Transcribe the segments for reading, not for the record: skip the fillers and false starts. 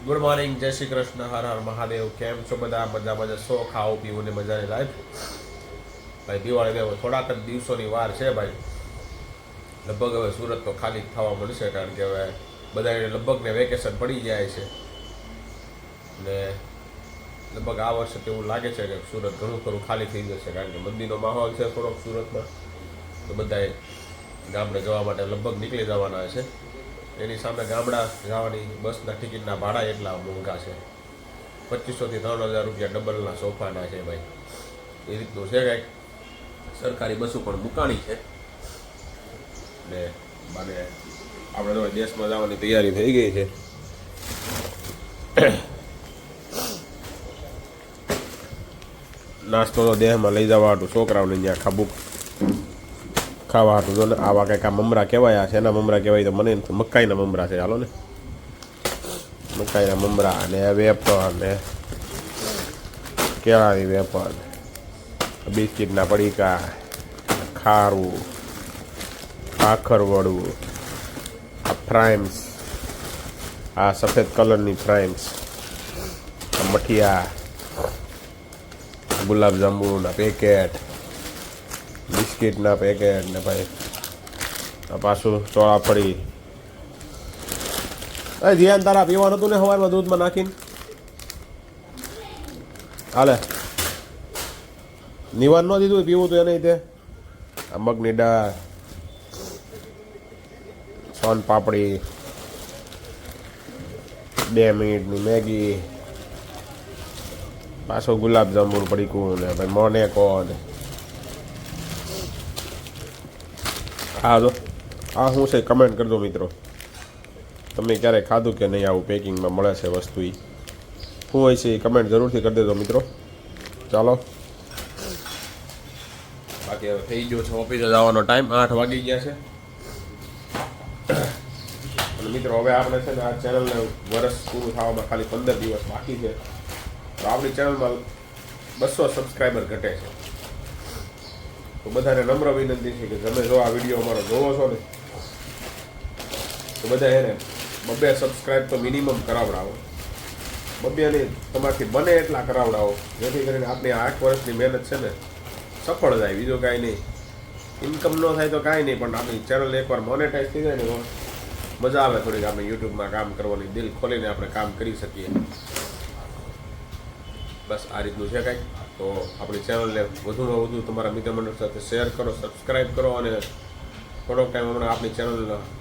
Good morning, જય શ્રી કૃષ્ણ, હર હર મહાદેવ. કેમ છો બધા? મજા મજા સો ખાઓ પીવું ને મજાની લાઈફ. ભાઈ દિવાળી હવે થોડાક જ દિવસોની વાર છે ભાઈ. લગભગ હવે સુરત તો ખાલી થવા મળશે, કારણ કે હવે બધાને લગભગ ને વેકેશન પડી જાય છે ને લગભગ આ વર્ષે તો એવું લાગે છે કે સુરત ઘણું ખરું ખાલી થઈ જશે, કારણ કે મંદીનો માહોલ છે થોડોક સુરતમાં, તો બધાએ ગામડે જવા માટે લગભગ નીકળી જવાના છે. એની સામે ગામડા જવાની બસના ટિકિટના ભાડા એટલા મોંઘા છે, 2500 થી 3000 રૂપિયા ડબલના સોફાના છે ભાઈ. એ રીતનું છે કાંઈક. સરકારી બસો પણ મુકાણી છે ને મને આપણે તો દેશમાં જવાની તૈયારી થઈ ગઈ છે. નાસ્તો તો દેહમાં લઈ જવા હતું છોકરાઓને ત્યાં ખાવા હતું. તો ને આવા કંઈક આ મમરા કહેવાય. છે એના મમરા કહેવાય તો મને મકાઈના મમરા છે. હાલો ને, મકાઈના મમરા અને વેફર ને કેળાની વેફર, બિસ્કિટના પડીકા, ખારું, ભાખરવડું, આ ફ્રાઈમ્સ, આ સફેદ કલરની ફ્રાઈમ્સ, આ મઠિયા, ગુલાબજાંબુના પેકેટ, બિસ્કિટના પેકેટ ને ભાઈ આ પાછું ચોળાફળી. ધ્યાન તારા પીવાનું હતું ને સવારમાં દૂધમાં નાખીને? હાલે નિવાન ન દીધું પીવું હતું એને. તે આ મગની દાળ, સોન પાપડી, 2 મિનિટની મેગી, પાછો ગુલાબજાંબુ પડીકું ને ભાઈ મોનેકો ને હા જો આ શું છે કમેન્ટ કરજો મિત્રો. તમે ક્યારેય ખાધું કે નહીં? આવું પેકિંગમાં મળે છે વસ્તુ, એ શું હોય છે એ કમેન્ટ જરૂરથી કરી દેજો મિત્રો. ચાલો, બાકી હવે થઈ ગયો છે ઓફિસે જવાનો ટાઈમ. 8 વાગી ગયા છે. અને મિત્રો હવે આપણે છે ને આ ચેનલને વર્ષ પૂરું થવામાં ખાલી 15 દિવસ બાકી છે. તો આપણી ચેનલમાં 200 સબસ્ક્રાઈબર ઘટે છે. તો બધાને નમ્ર વિનંતી છે કે તમે જો આ વિડીયો અમારો જોવો છો ને, તો બધા એને 200 સબસ્ક્રાઈબ તો મિનિમમ કરાવડાવો. 200 નહીં, તમારાથી બને એટલા કરાવડાવો, જેથી કરીને આપણી 8 વર્ષની મહેનત છે ને સફળ જાય. બીજું કાંઈ નહીં. ઇન્કમ ન થાય તો કાંઈ નહીં, પણ આપણી ચેનલ એકવાર મોનેટાઈઝ થઈ જાય ને તો મજા આવે થોડીક. આપણે યુટ્યુબમાં કામ કરવાની, દિલ ખોલીને આપણે કામ કરી શકીએ. બસ આ રીતનું છે કાંઈક. તો આપણી ચેનલને વધુમાં વધુ તમારા મિત્ર મંડળ સાથે શેર કરો, સબસ્ક્રાઈબ કરો, અને થોડોક ટાઈમ હમણાં આપણી ચેનલ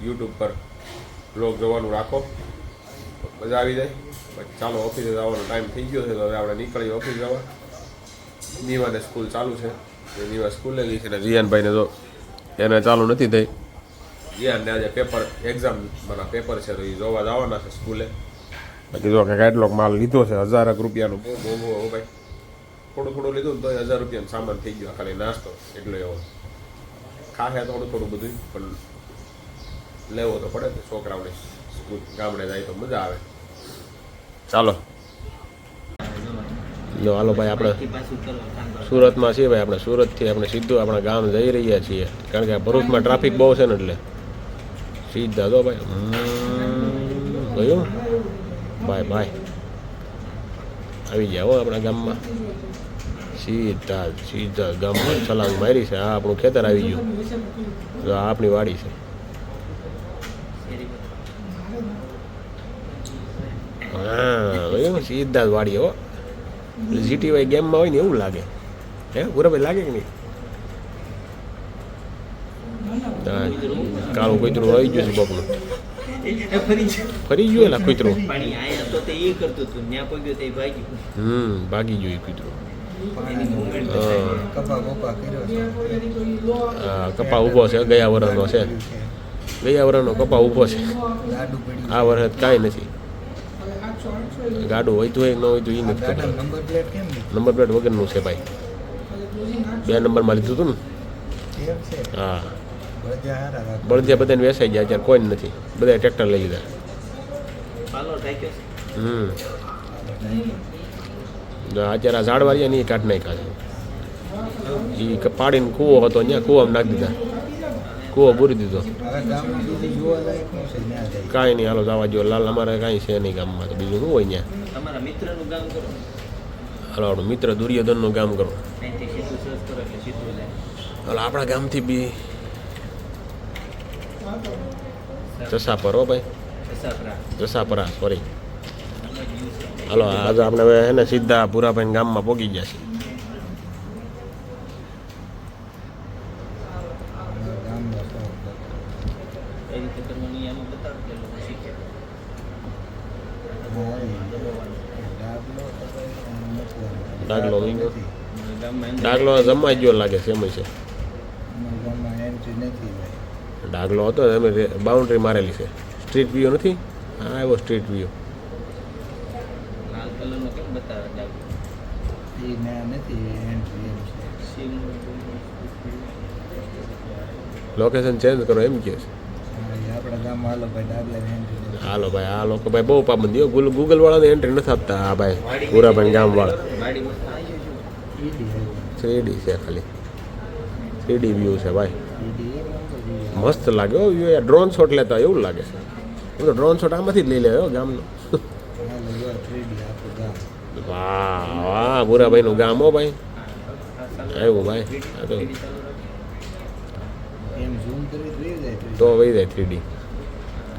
યુટ્યુબ પર બ્લોગ જોવાનું રાખો, મજા આવી જાય. પછી ચાલો, ઓફિસે જવાનો ટાઈમ થઈ ગયો છે, તો હવે આપણે નીકળીએ ઓફિસ જવા. નીવાને સ્કૂલ ચાલુ છે, નીવા સ્કૂલે ગઈ છે ને જીયાનભાઈને તો એને ચાલુ નથી થઈ. જીયાનને આજે પેપર એક્ઝામના પેપર છે, તો એ જોવા જવાના છે સ્કૂલે. બાકી જો કે કેટલોક માલ લીધો છે, 1000 રૂપિયાનું. બહુ ભાઈ, થોડું લીધું ને તો 1000 રૂપિયાનો સામાન થઈ ગયો. ખાલી નાસ્તો એટલો એવો ખાશે, થોડું બધું, પણ લેવો તો પડે ને છોકરાઓને. સ્કૂલ ગામડે જાય તો મજા આવે. ચાલો લો, હાલો ભાઈ, આપણે સુરતમાં છીએ ભાઈ. આપણે સુરતથી આપણે સીધું આપણા ગામ જઈ રહ્યા છીએ, કારણ કે ભરૂચમાં ટ્રાફિક બહુ છે ને, એટલે સીધા જો ભાઈ ગયું ભાઈ આવી ગયા હો આપણા ગામમાં. સીધા ગામમાં છલાંગ મારી છે. આ આપણું ખેતર આવી ગયું, જો આ આપણી વાડી છે. હા, સીધા જ વાડી હો. જીટીવાય ગેમમાં હોય ને એવું લાગે. હે પૂરાભાઈ, લાગે કે નહીં? કાળું કૂતરું આવી ગયું છે બાપનું. ફરી ગયું એલા કૂતરું. ભાગી ગયું કૂતરું. હા, કપા ઊભો છે. ગયા વર્ષનો છે. ગયા વર્ષનો કપા ઊભો છે. આ વર્ષે કાંઈ નથી. ગાડું હોય તો ન હોય તો એ નથી ખબર. નંબર પ્લેટ વગરનું છે ભાઈ. 2 નંબરમાં લીધું હતું ને. હા, બળદિયા બધાને વેસાઈ ગયા. અત્યારે કોઈ નથી, બધા ટ્રેક્ટર લઈ લીધા. અત્યારે આ ઝાડવાળિયા નહીં કાઢ નાખ્યા છે. એ પાડીને કૂવો હતો, ત્યાં કૂવામાં નાખી દીધા. કૂવો પૂરી દીધો. હવે ગામમાં બીજું જોવાલાયક શું છે ત્યાં જાય કાંઈ નહીં, હાલો જવા જો. લાલ અમારે કાંઈ છે નહીં ગામમાં, તો બીજું શું હોય ત્યાં. તમારા મિત્રનું ગામ કરો હાલો આપણું મિત્ર દુર્યોધનનું ગામ કરો. અહીંથી સીધું સર્ચ કરો એટલે સીધું જાય હાલો આપણા ગામથી બી જસાપર હો ભાઈ, કસાપરા જસાપરા સોરી. હાલો આજે આપણે હવે હે ને સીધા ભૂરાભાઈ ગામમાં પહોંચી ગયા છીએ. ગામમાં તો એ રીતે કરવાની આમાં બતાવો કે લોકો શીખે ડાગલો વીંગો. ગામમાં એમ ડાગલો જમવા ગયો લાગે છે એમ છે. ગામમાં એન્ટ્રી નથી ભાઈ ડાગલો હતો એમ બાઉન્ડ્રી મારેલી છે. સ્ટ્રીટ વ્યૂ નથી, હા આવ્યો સ્ટ્રીટ વ્યૂ. લાલ કલરનો કેમ બતાવે ડાક એ ના નથી એન્ટ્રી એમ છે સીમ લોકેશન ચેન્જ કરો એમ કહે છે. હા, એ આપણા ગામમાં હાલો ભાઈ ડાગલાની એન્ટ્રી નથી હાલો ભાઈ, આ લોકો ભાઈ બહુ પાબંદી ગૂગલ વાળાને એન્ટ્રી નથી આપતા. હા ભાઈ ભૂરાભાઈ ગામ વાળા વાડીમાં આવી જજો ઈડી આવ્યું 3D છે, ખાલી 3D વ્યૂ છે ભાઈ. ઈડી એક નંબર જોઈએ મસ્ત લાગે હો વ્યૂ. યાર ડ્રોન શોટ લેતા હોય એવું લાગે છે. હું તો ડ્રોન શોટ આમાંથી જ લઈ લે ગામનો. હાલો જો 3D આખું ગામ વાહ વાહ, ભૂરાભાઈનું ગામ હો ભાઈ. આવ્યું ભાઈ, આ તો એમ ઝૂમ કરી જોઈ જાય 3D. તો વહી જાય 3D.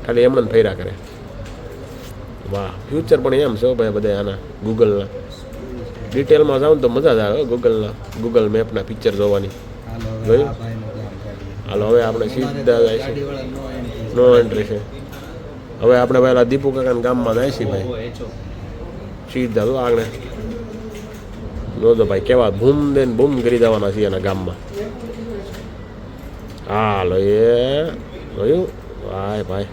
ખાલી એમને ફેરા કરે. વાહ, ફ્યુચર પણ એમ છે હો ભાઈ બધા આના ગૂગલના. ડિટેલમાં જાવ ને તો મજા જ આવે ગૂગલના, ગૂગલ મેપના પિક્ચર જોવાની. હાલો હવે જોયું? આ ભાઈનું ગામ કાઢીએ હાલો હવે આપણે સીધા જાય છે. ગાડીવાળા નો એન્ટ્રી છે. હવે આપણે પહેલાં દીપુ કાકાના ગામમાં જાય છીએ ભાઈ. એચો સીધા તો આગળ જોજો ભાઈ કેવા બૂમ દે ને બૂમ કરી દેવાના છે એના ગામમાં. હાલો એ જોયું ભાઈ ભાઈ,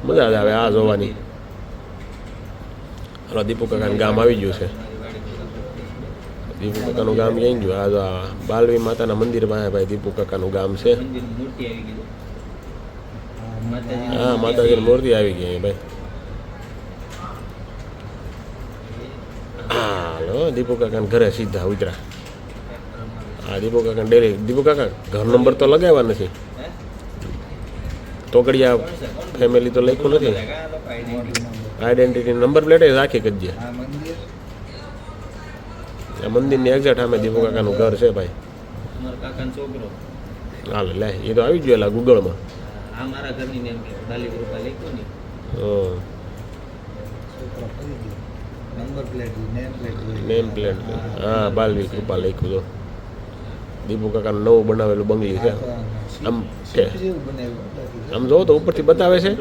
મજા જ આવે આ જોવાની. હાલો દીપુ કાકાનું ગામ આવી ગયું છે. દીપુ કાકાનું ગામ ક્યાં ગયું? આ જો આ બાલવી માતાના મંદિર પાસે ભાઈ દીપુ કાકાનું ગામ છે. મંદિરની મૂર્તિ આવી ગઈ હા માતાજીની મૂર્તિ આવી ગઈ ભાઈ. હાલો દીપુ કાકાના ઘરે સીધા ઉતરા. હા દીપુ કાકા ડેલી. દીપુ કાકા ઘર નંબર તો લગાવ્યા નથી. તોકડિયા ફેમિલી તો લખ્યું નથી. આઈડેન્ટિટી નંબર પ્લેટ રાખી કરજે. આ મંદિર આ મંદિરની એક્ઝેક્ટ સામે દીપુ કાકાનું ઘર છે ભાઈ. અમારા કાકાનો છોકરો હાલ લે, એ તો આવી ગયો ગૂગલમાં. આ મારા ઘરની નેમ કે દાલી ગ્રુપા લખ્યું ને છોકરો કરી દો number plate name plate name plate. હા બાલવી કૃપા લખ્યું તો. દીપુ કાકાનું નવું બનાવેલું બંગલી છે. આમ કે જેવું બનાવ્યું આમ જોવો તો ઉપરથી બતાવે છે,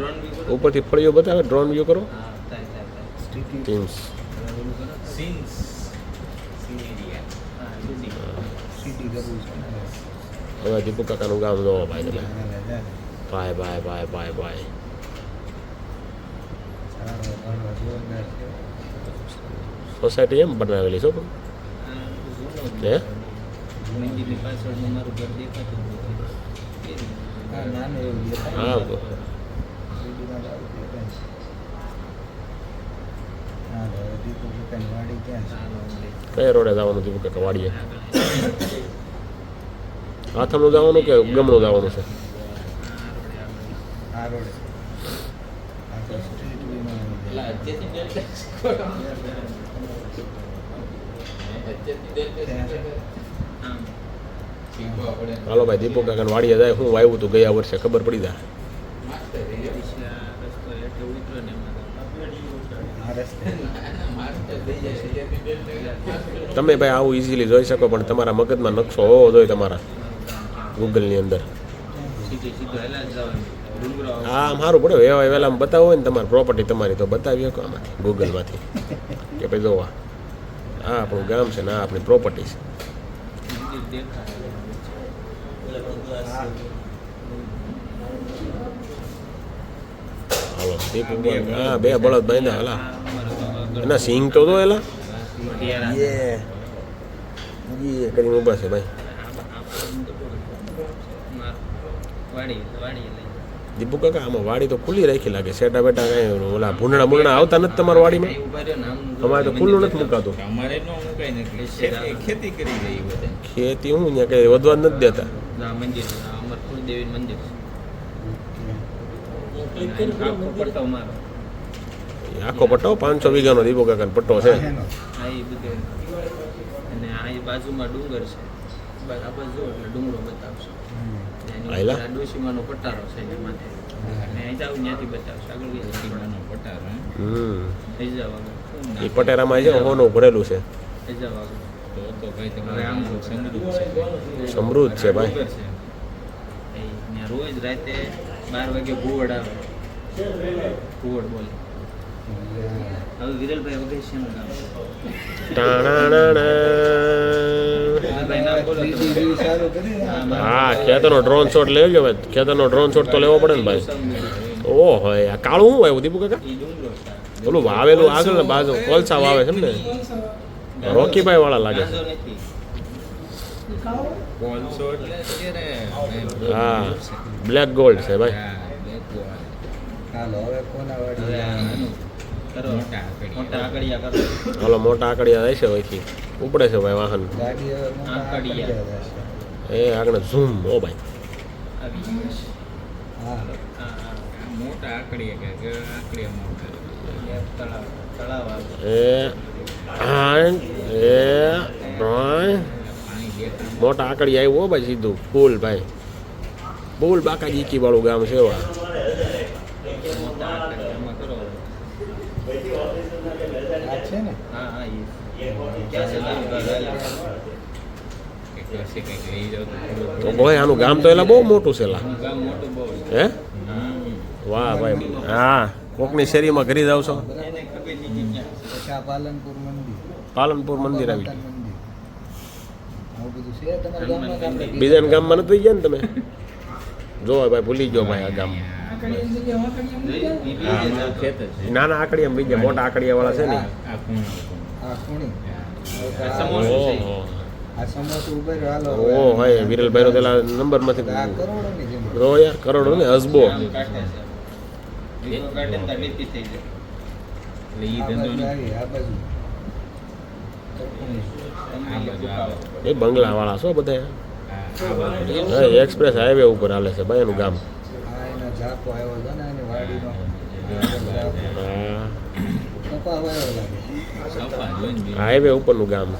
ઉપરથી ફળીઓ બતાવે. ડ્રોન વ્યૂ કરો. હા થાય થાય થાય સ્ટીટી ટીમ્સ સીન્સ સીન એરિયા હા જુદી સિટી કરવું છે ને હવે દીપુ કાકાનું ગામ જોવો ભાઈ તમે. હાલે જાય ભાઈ ભાઈ ભાઈ ભાઈ ભાઈ. સારો ઘણો જોરદાર છે સોસાયટી એમ બનાવેલી છે પણ. હે મંદિરની પાછળનું મારું ઘર દેખાતું હતું. હા નાનું એવું દેખાય હા સિટીમાં તો આવું દેખાય છે હા હવે દીપુ કાકાની વાડી ક્યાં છે કયા રોડે જવાનું દીપુ કાકા વાડીએ? હાથમનું જવાનું કે ગમનું જવાનું છે? આ રોડે આ તો સ્ટ્રીટ વ્યૂમાં આવી જાય. હાલો ભાઈ દીપુ કાકાને વાડીએ જાય. હું વાવ્યું હતું ગયા વર્ષે ખબર પડી જાય. રસ્તો હેઠે ઉતર્યો ને આ રસ્તે તમે ભાઈ આવું ઇઝીલી જોઈ શકો, પણ તમારા મગજમાં નકશો હોવો જોઈએ તમારા ગૂગલની અંદર. સીધું સીધું હેલા જ જવાનું ડુંગરો હા સારું પડે. વેવા વહેલામાં બતાવો હોય ને તમારી પ્રોપર્ટી તમારી, તો બતાવી શકો આમાંથી ગૂગલમાંથી કે ભાઈ જોવા આ આપણું ગામ છે ને આ આપણી પ્રોપર્ટી છે. મંદિર દેખાય હાલો દીપુ હા બે બળદ બાંધ્યા. હાલા એના સિંગ તો જો એલા યે કરીને ઊભા છે ભાઈ. વાડી વાડી લઈ દીપુ કાકા આમાં વાડી તો ખુલ્લી રાખી લાગે. સેટા બેટા કાંઈ ઓલા ભૂંડણા મૂંડણા આવતા નથી તમારી વાડીમાં? ઉભા રહ્યો ને આમ અમારે તો ખુલ્લું નથી મુકાતું. અમારે ન મુકાય ને ખેતી કરી રહી બધા ખેતી હું ત્યાં કઈ વધવા જ નથી દેતા. મંદિર અમરપુર દેવીનું મંદિર છે આખો પટ્ટો મારો એ આખો પટ્ટો 500 વીઘાનો દીપો કાકાનો પટ્ટો છે. આ એ બધું અને આ એ બાજુમાં ડુંગર છે આ બાજુ એટલે ડુંગરો બતાવશે આયલા? ડોશીમાનો પટારો છે એના માથે અને અહીં જાવ ત્યાંથી બતાવશે આગળ ડોશીમાનો પટારો અહીં જાવ આગળ એ પટેરામાં છે હોનું ભરેલું છે. અહીં જાવ આગળ તો ભાઈ તમારે આમ સમૃદ્ધ છે સમૃદ્ધ છે ભાઈ. ડુંગર છે ત્યાં રોજ રાતે 12 વાગે ભૂવડ આવે ભૂવડ બોલે હવે વિરલભાઈ વઘેસિયાનું ગામ છે ટાણાણાણા. વિરલભાઈ નામ બોલો તમે. હા ખેતરનો ડ્રોન શોટ લેજો ભાઈ. ખેતરનો ડ્રોન શોટ તો લેવો પડે ને ભાઈ. ઓહો આ કાળું શું આવ્યું દીપુ કાકા? એ ડુંગરો છે ઓલું વાવેલું આગળ ને બાજુ કોલસા વાવે છે ને રોકીભાઈ વાળા લાગે છે. ગાંજો નથી કોલસો એટલે અત્યારે હા બ્લેક ગોલ્ડ છે ભાઈ. હાલો હવે કોના હવે વાડી આનું કરો મોટા આકડિયા કરો હાલો મોટા આકડિયા જાય છે અહીંથી ઉપડે છે ભાઈ વાહન. ગાડી હવે મોટા આંકડિયા. આંકડિયા હશે. એ આગળ ઝૂમ ઓ ભાઈ. આવી ગયું છે. હા હા મોટા આકડીએ કે આકડીએ મોટા તળાવ તળાવ આવે એ હા એ ભાઈ પાણી દેખાય મોટા આકડી આવ્યું હો ભાઈ સીધું ફૂલ ભાઈ. ફૂલ બાકા જીકી વાળું ગામ છે એવા. મોટા આકડિયામાં કરો આ છે ને હા હા એ ક્યાં છે તારું ઘર આવેલું? એક વર્ષે કંઈક લઈ જાવ તો ભાઈ આનું ગામ તો એલા બહુ મોટું છે લા. આનું ગામ મોટું બહુ છે. હે હમ. વાહ ભાઈ. હા કોકની શેરીમાં ઘરી જાવ છો એને ખબર નહીં ક્યાં છે. પછી આ પાલનપુર મંદિર પાલનપુર મંદિર આવી માતાનું ગયું. મંદિર આવું બધું છે તમારા ગામમાં કે આપણે બીજાના ગામમાં નથી ગયા ને તમે જો ભાઈ ભૂલી ગયો ભાઈ આ ગામ. બીજે ખેતર છે. નાના આકડિયા બીજા મોટા આકડિયા વાળા છે ને. આ ખૂણો આ ખૂણી સમોસું છે. ઓહો આ સમોસું ઉભે રહ્યો હાલો ઓ ભાઈ વિરલભાઈ નો પેલા નંબર માંથી આ કરોડોની જમીન રો યાર કરોડો ને હસબો. આમ કાઢે છે. દીવો કાઢે ને તો ડીપી થઈ જાય. એટલે ઈ ઈ ધંધો ધંધો આવી આ બાજુ આ બાજુ આવે. એ બંગલા વાળા છો બધા. આ બાજુ હા એક્સપ્રેસ હાઈવે ઉપર હાલે છે ભાઈ એનું ગામ. આ એનો ઝાપો આવ્યો છે ને એની વાડીનો ઝાપો. હા કપા વાયો લાગે સપા જોઈને બી. હાઈવે ઉપરનું ગામ.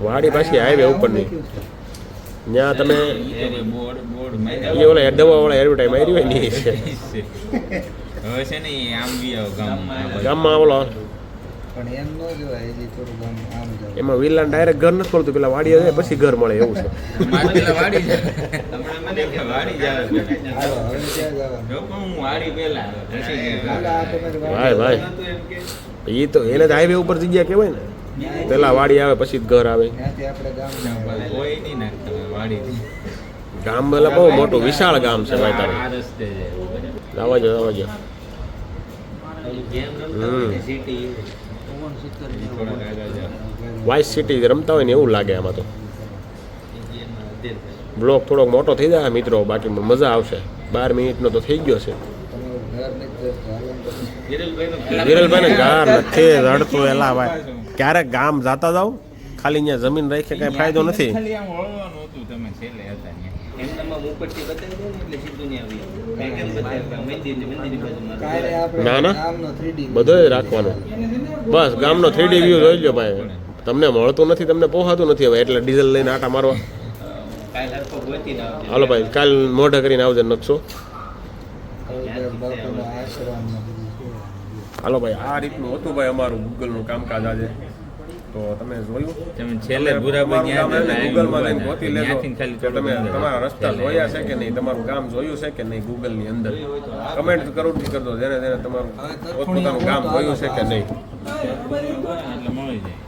વાડી પાછી હાઈવે ઉપરની. ત્યાં તમે એ બોર્ડ બોર્ડ એ ઓલા દવા વાળા એડવર્ટાઈઝ મારી હોય ને એ છે. હવે છે ને ઈ આમ બી આવો ગામમાં ગામમાં ઓલો પણ એમ ન જોવાય હજી થોડું ગામ આમ જાવ એમાં વિલાન ડાયરેક્ટ ઘર નથી મળતું પેલા વાડીએ જાય પછી ઘર મળે એવું છે. પેલા વાડી હમણાં મને વાડી જાય હાલો હવે ક્યાં જવાનું લોકો હું વાડી પહેલા પછી હાલો આ તમારી ભાઈ વાડી ભાઈ એ તો એને તો હાઈવે ઉપર જગ્યા કહેવાય ને. પેલા વાડી આવે પછી જ ઘર આવે. ત્યાંથી આપણે ગામમાં કોઈ નહીં નાખતા વાડી ગામ એટલે બહુ મોટું વિશાળ ગામ છે ભાઈ તારે. આ રસ્તે જાય આવવા જો આવવા જો. ગેમ રમતા હોય ને સિટી થોડાક આગળ જાવ વાઇસ સિટી રમતા હોય ને એવું લાગે આમાં તો. ગેમ બ્લોક થોડોક મોટો થઈ જાય મિત્રો બાકી મજા આવશે. 12 મિનિટનો તો થઈ ગયો છે. તમારું ઘર નથી જતું હાલો ને તમે વિરલભાઈ ને ઘર નથી રડતું એલા ભાઈ. ક્યારેક ગામ જાતા જાવ ખાલી અહીંયા જમીન રાખે કઈ ફાયદો નથી. ખાલી આમ વળવાનું હતું તમે છેલ્લે હતા ત્યાં એમ તમામ ઉપરથી બતાવી દો ને એટલે સીધું નહીં આવી કાંઈ કેમ બતાવે મંદિરની બાજુમાં કાલે આપણે ના, ના. ગામનો 3D બધુંય રાખવાનું. બસ ગામનો 3D વ્યૂ જોઈ લો ભાઈ. તમને મળતું નથી તમને પોહાતું નથી હવે એટલે ડીઝલ લઈને આટા મારવા. કાલ હરખો ગોતીને આવજો. હાલો ભાઈ કાલ મોઢા કરીને આવજે નકશો. હવે બાપુનો આશ્રમ ને બધું છે. હાલો ભાઈ આ રીતનું હતું ભાઈ અમારું ગૂગલનું કામકાજ આજે. તો તમે જોયું તમે છેલ્લે બુરાભાઈ તમારું ગામ ત્યાં એટલે ગૂગલમાં જઈને ગોતી લેજો ત્યાંથી ખાલી કે તમે તમારા રસ્તા જોયા છે કે નહીં તમારું ગામ જોયું છે કે નહીં ગૂગલની અંદર કમેન્ટ જરૂરથી કરજો જેને જેને તમારું પોતપોતાનું ગામ જોયું છે કે નહીં. એટલે મળી જાય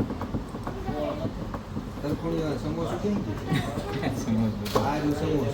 તરફુણી સમોસું કેમ હતું? સમજવું આ જો સમોસું